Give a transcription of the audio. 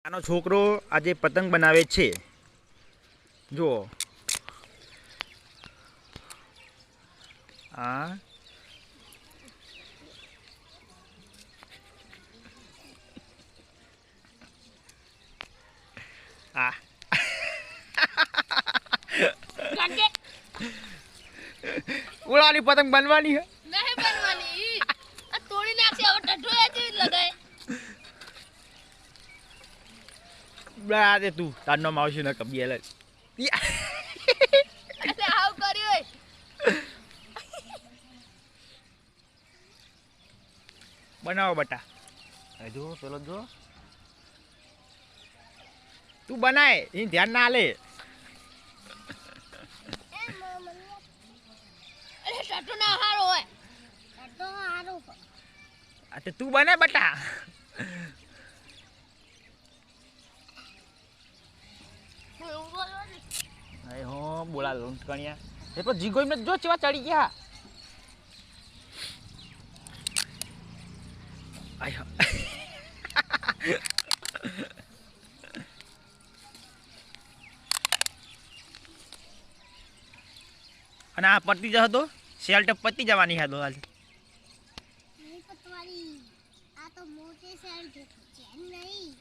આનો છોકરો આજે પતંગ બનાવે છે. જુઓ આ આ ઉડાની પતંગ બનવાની હે નહીં બનવાની આ તોડી નાખશે હવે ટઠો એ લગાય બા દે તું તારનો માવશી ન કબીએલ એટલે આવ કર્યો બનાવો બટા જો પેલો જો તું બનાય એ ધ્યાન ના આલે અરે ટઠો ના હારો હોય ટઠો હારો આ તે તું બનાય બટા અરે હો બોલા લોન કણિયા એ તો જીગોઈ મે જો ચેવા ચડી ગયા આય અને આ પતી જશે તો શેલ્ટ પતી જવાની હે તો હાલ નહીં પતવાળી આ તો મોટે શેલ્ટ છે નહીં